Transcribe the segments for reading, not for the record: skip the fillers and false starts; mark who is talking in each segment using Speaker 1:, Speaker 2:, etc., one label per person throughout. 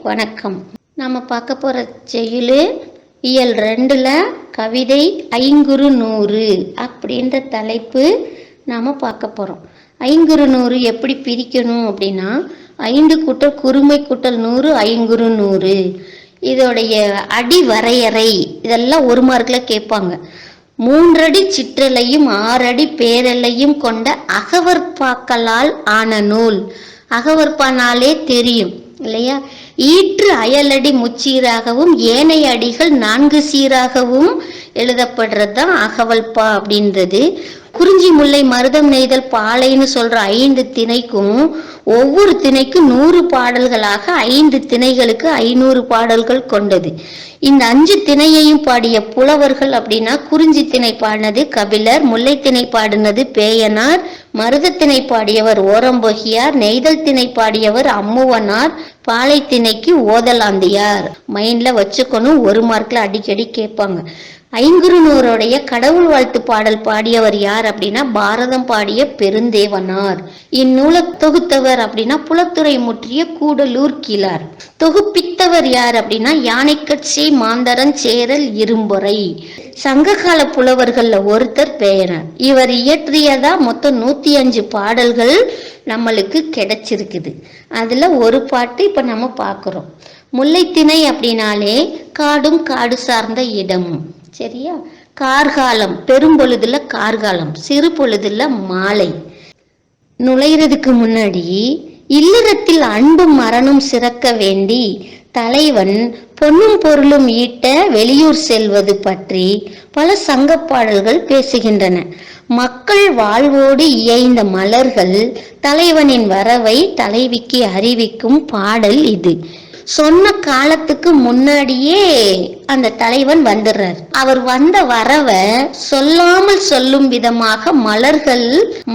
Speaker 1: வணக்கம். நம்ம பார்க்க போகிற செய்யுள் இயல் 2ல் கவிதை ஐங்குறு நூறு அப்படின்ற தலைப்பு நாம் பார்க்க போகிறோம். ஐங்குறு நூறு எப்படி பிரிக்கணும் அப்படின்னா 5 கூட்டல் குறுமை கூட்டல் 100 ஐங்குறு நூறு. இதோடைய அடி வரையறை இதெல்லாம் 1 மார்க்கில் கேட்பாங்க. 3 அடி சிற்றலையும் 6 அடி பேரலையும் கொண்ட அகவற்பாக்களால் ஆன நூல். அகவற்பானாலே தெரியும் இல்லையா? ஈற்று அயலடி முச்சீராகவும் ஏனைய அடிகள் 4 சீராகவும் எழுதப்படுறது தான் அகவல்பா அப்படின்றது. குறிஞ்சி முல்லை மருதம் நெய்தல் பாலைன்னு சொல்ற 5 திணைக்கும் ஒவ்வொரு திணைக்கும் 100 பாடல்களாக 5 திணைகளுக்கு 500 பாடல்கள் கொண்டது. இந்த 5 திணையையும் பாடிய புலவர்கள் அப்படின்னா குறிஞ்சி திணை பாடினது கபிலர், முல்லை திணை பாடினது பேயனார், மருத திணை பாடியவர் ஓரம்பொகியார், நெய்தல் திணை பாடியவர் அம்முவனார், பாலை திணைக்கு ஓதலாந்தியார். மைண்ட்ல வச்சுக்கணும், 1 மார்க்ல அடிக்கடி கேட்பாங்க. ஐங்குறு நூறுடைய கடவுள் வாழ்த்து பாடல் பாடியவர் யார் அப்படின்னா பாரதம் பாடிய பெருந்தேவனார். இந்நூலை தொகுத்தவர் அப்படின்னா புலத்துறை முற்றிய கூடலூர் கிழார். தொகுப்பித்தவர் யார் அப்படின்னா யானைக்கட்சி மாந்தரன் சேரல் இரும்பொறை. சங்ககால புலவர்கள்ல ஒருத்தர் பேயனார். இவர் இயற்றியதா மொத்தம் 105 பாடல்கள் நம்மளுக்கு கிடைச்சிருக்குது. அதுல ஒரு பாட்டு இப்ப நம்ம பார்க்கிறோம். முல்லைத்திணை அப்படின்னாலே காடும் காடு சார்ந்த இடமும் சரியா. கார்காலம் பெரும்பொழுதுல கார்காலம், சிறு பொழுதுல மாலை. நுழைறதுக்கு முன்னாடி இல்லறத்தில் அன்பும் மரணும் சிறக்க வேண்டி தலைவன் பொன்னும் பொருளும் ஈட்ட வெளியூர் செல்வது பற்றி பல சங்க பாடல்கள் பேசுகின்றன. மக்கள் வாழ்வோடு இயைந்த மலர்கள் தலைவனின் வரவை தலைவிக்கு அறிவிக்கும் பாடல் இது. சொன்ன காலத்துக்கு முன்னாடியே அந்த தலைவன் வந்துடுறார். அவர் வந்த வரவை சொல்லாமல் சொல்லும் விதமாக மலர்கள்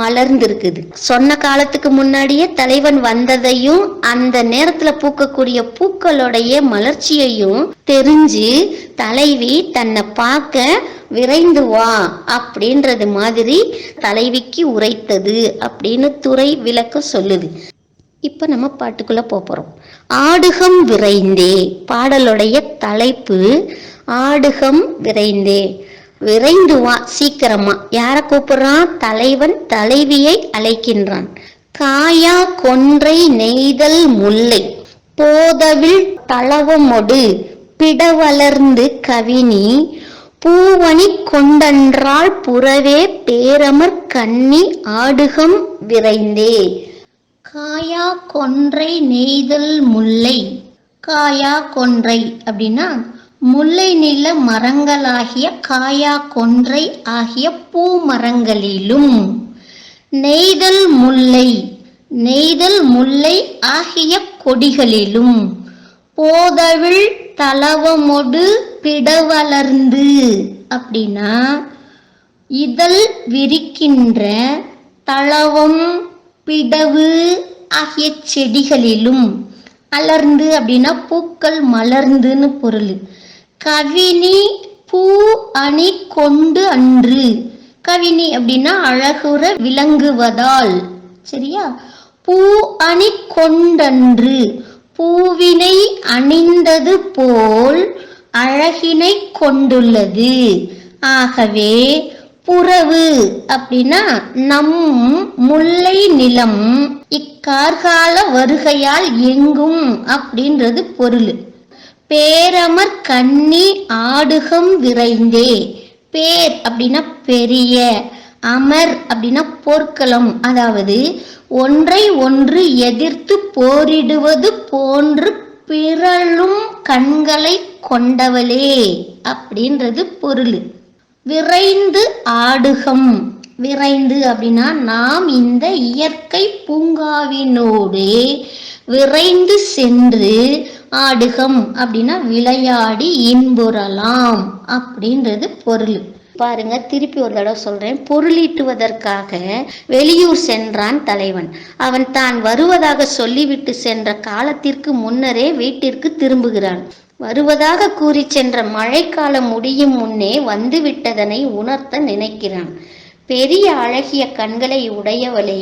Speaker 1: மலர்ந்திருக்குது. சொன்ன காலத்துக்கு முன்னாடியே தலைவன் வந்ததையும் அந்த நேரத்துல பூக்கக்கூடிய பூக்களுடைய மலர்ச்சியையும் தெரிஞ்சு தலைவி தன்னை பார்க்க விரைந்து வா அப்படின்றது மாதிரி தலைவிக்கு உரைத்தது அப்படின்னு துறை விளக்கம் சொல்லுது. இப்ப நம்ம பாட்டுக்குள்ள போறோம். ஆடுகம் விரைந்தே பாடலுடைய தலைப்பு. ஆடுகம் விரைந்தே, விரைந்து வா சீக்கிரமா. யார கூப்பிடுறான்? தலைவன் தலைவியை அழைக்கின்றான். காயா கொன்றை நெய்தல் முல்லை போதவில் தளவமொடு பிடவளர்ந்து கவினி பூவணி கொண்டன்றாள் புறவே பேரமர் கண்ணி ஆடுகம் விரைந்தே. காயா கொன்றை நெய்தல் முல்லை. காயா கொன்றை அப்படின்னா முல்லை நில மரங்களாகிய காயா கொன்றை ஆகிய பூ மரங்களிலும், நெய்தல் முல்லை நெய்தல் முல்லை ஆகிய கொடிகளிலும், போதவிழ் தளவமொடு பிடவளர்ந்து அப்படின்னா இதழ் விரிக்கின்ற தளவம் பிடவு ஆகிய செடிகளிலும், அலர்ந்து அப்படின்னா பூக்கள் மலர்ந்துன்னு பொருள். கவினி பூ அணி கொண்டு அன்று. கவினி அப்படின்னா அழகுற விளங்குவதால் சரியா. பூ அணி கொண்டன்று பூவினை அணிந்தது போல் அழகினை கொண்டுள்ளது. ஆகவே புறவு அப்படின்னா நம் முல்லை நிலம் இக்கார்கால வருகையால் எங்கும் அப்படின்றது பொருள். பேரமர் கண்ணி ஆடுகம் விரைந்தே. பேர் அப்படின்னா பெரிய, அமர் அப்படின்னா போர்க்களம், அதாவது ஒன்றை ஒன்று எதிர்த்து போரிடுவது போன்று பிறழும் கண்களை கொண்டவளே அப்படின்றது பொருள். விரைந்து ஆடுகம். விரைந்து அப்படின்னா நாம் இந்த இயற்கை பூங்காவினோடு விரைந்து சென்று, ஆடுகம் அப்படின்னா விளையாடி இன்புறலாம் அப்படின்றது பொருள். பாருங்க, திருப்பி ஒரு தடவை சொல்றேன். பொருளீட்டுவதற்காக வெளியூர் சென்றான் தலைவன். அவன் தான் வருவதாக சொல்லிவிட்டு சென்ற காலத்திற்கு முன்னரே வீட்டிற்கு திரும்புகிறான். வருவதாக கூறி சென்ற மழைக்காலம் முடியும் முன்னே வந்து விட்டதனை உணர்த்த நினைக்கிறான். பெரிய அழகிய கண்களை உடையவளே,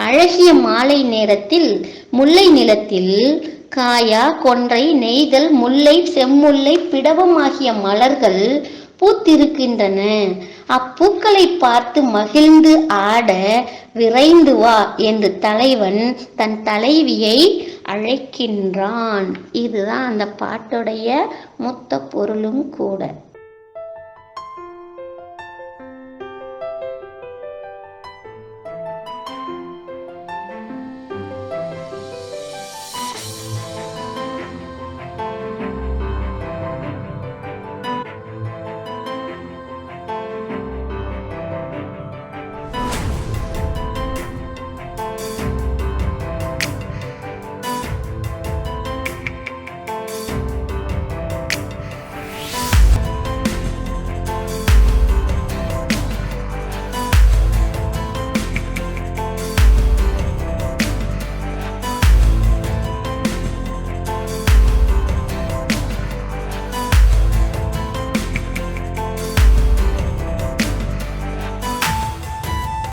Speaker 1: அழகிய மாலை நேரத்தில் முல்லை நிலத்தில் காயா, கொன்றை, நெய்தல், முல்லை, செம்முல்லை, பிடவம் ஆகிய மலர்கள் பூத்திருக்கின்றன. அப்பூக்களை பார்த்து மகிழ்ந்து ஆட விரைந்து வா என்று தலைவன் தன் தலைவியை அழைக்கின்றான். இதுதான் அந்த பாட்டுடைய மொத்த பொருளும் கூட.